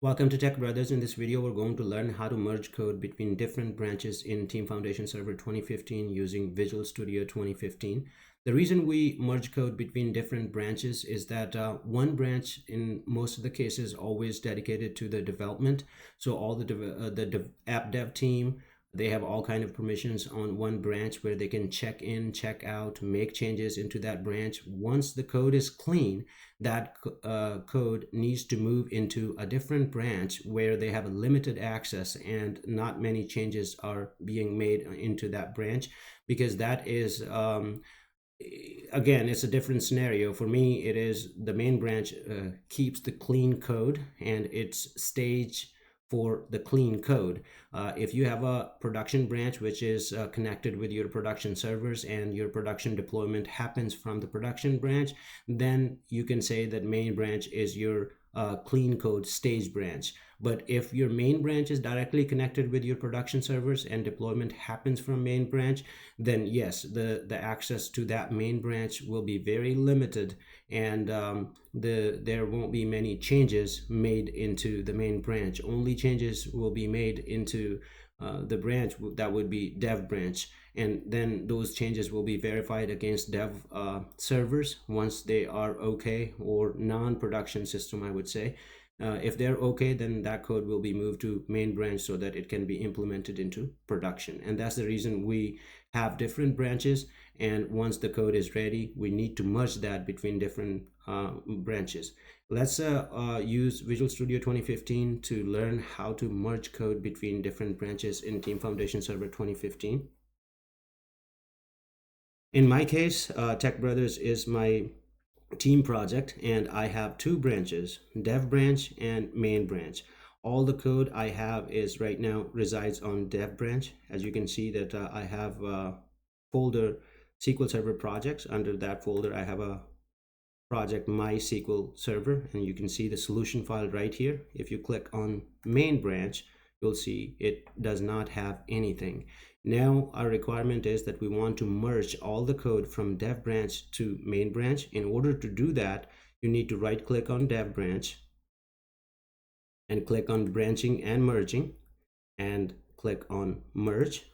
Welcome to Tech Brothers. In this video, we're going to learn how to merge code between different branches in Team Foundation Server 2015 using Visual Studio 2015. The reason we merge code between different branches is that one branch in most of the cases always dedicated to the development. So all the app dev team, they have all kind of permissions on one branch where they can check in, check out, make changes into that branch. Once the code is clean, that code needs to move into a different branch where they have a limited access and not many changes are being made into that branch, because that is again, it's a different scenario. For me, it is the main branch keeps the clean code and its stage for the clean code. If you have a production branch which is connected with your production servers and your production deployment happens from the production branch, then you can say that main branch is your clean code stage branch. But if your main branch is directly connected with your production servers and deployment happens from main branch, then yes, the access to that main branch will be very limited, and there won't be many changes made into the main branch. Only changes will be made into the branch that would be dev branch, and then those changes will be verified against dev servers once they are okay, or non-production system, I would say. If they're okay, then that code will be moved to main branch so that it can be implemented into production. And that's the reason we have different branches, and once the code is ready, we need to merge that between different branches. Let's use Visual Studio 2015 to learn how to merge code between different branches in Team Foundation Server 2015. In my case, Tech Brothers is my team project, and I have two branches, dev branch and main branch. All the code I have is right now resides on dev branch. As you can see that I have a folder SQL Server projects. Under that folder, I have a project MySQL Server, and you can see the solution file right here. If you click on main branch, you'll see it does not have anything. Now our requirement is that we want to merge all the code from dev branch to main branch. In order to do that, you need to right click on dev branch and click on branching and merging and click on merge.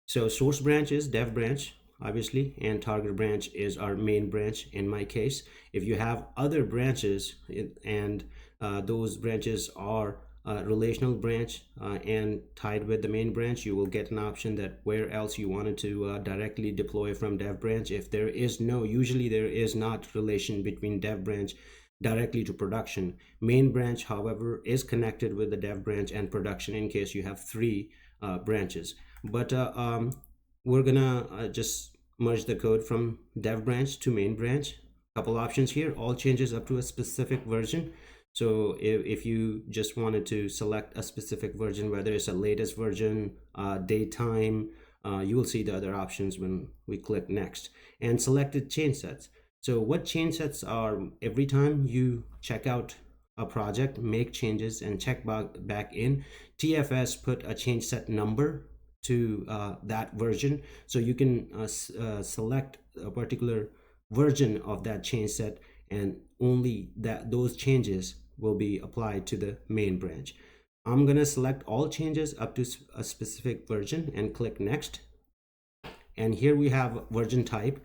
So source branch is dev branch, obviously, and target branch is our main branch in my case. If you have other branches and those branches are relational branch and tied with the main branch, you will get an option that where else you wanted to directly deploy from dev branch. If there is no, usually there is not relation between dev branch directly to production. Main branch, however, is connected with the dev branch and production in case you have three branches. But we're gonna just merge the code from dev branch to main branch. Couple options here: all changes up to a specific version. So if you just wanted to select a specific version, whether it's a latest version, date, time, you will see the other options when we click next. And selected change sets. So what change sets are: every time you check out a project, make changes and check back in, TFS put a change set number to that version, so you can select a particular version of that change set, and only those changes will be applied to the main branch. I'm going to select all changes up to a specific version and click next. And here we have version type,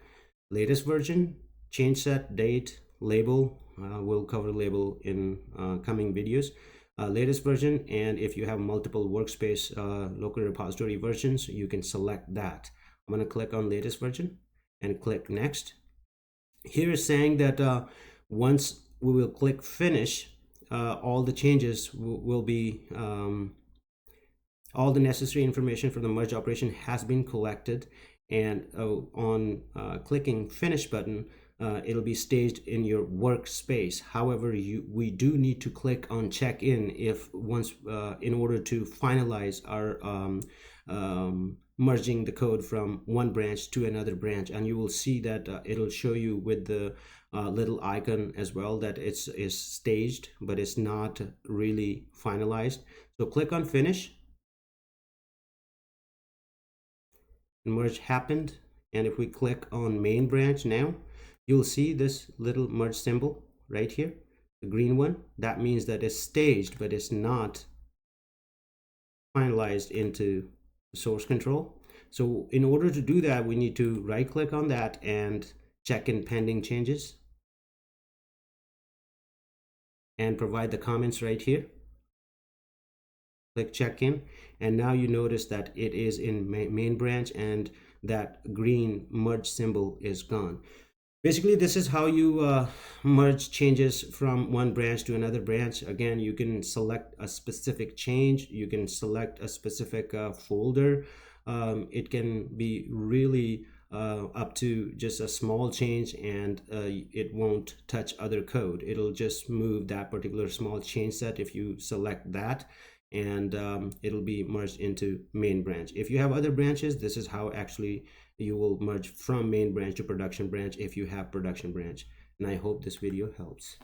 latest version, change set, date, label. We'll cover label in coming videos. Latest version, and if you have multiple workspace local repository versions, you can select that. I'm going to click on latest version and click next. Here is saying that once we will click finish, all the changes will be all the necessary information for the merge operation has been collected, and on clicking finish button, it'll be staged in your workspace. However, we do need to click on check in in order to finalize our merging the code from one branch to another branch. And you will see that it'll show you with the little icon as well that it's staged, but it's not really finalized. So click on finish. Merge happened, and if we click on main branch now, you'll see this little merge symbol right here. the green one, that means that it's staged, but it's not finalized into source control. So in order to do that, we need to right click on that and check in pending changes and provide the comments right here. Click check in, and now you notice that it is in main branch and that green merge symbol is gone. Basically, this is how you merge changes from one branch to another branch. Again, you can select a specific change, you can select a specific folder. It can be really up to just a small change, and it won't touch other code. It'll just move that particular small change set if you select that, and it'll be merged into main branch. If you have other branches, this is how actually you will merge from main branch to production branch if you have production branch. And I hope this video helps.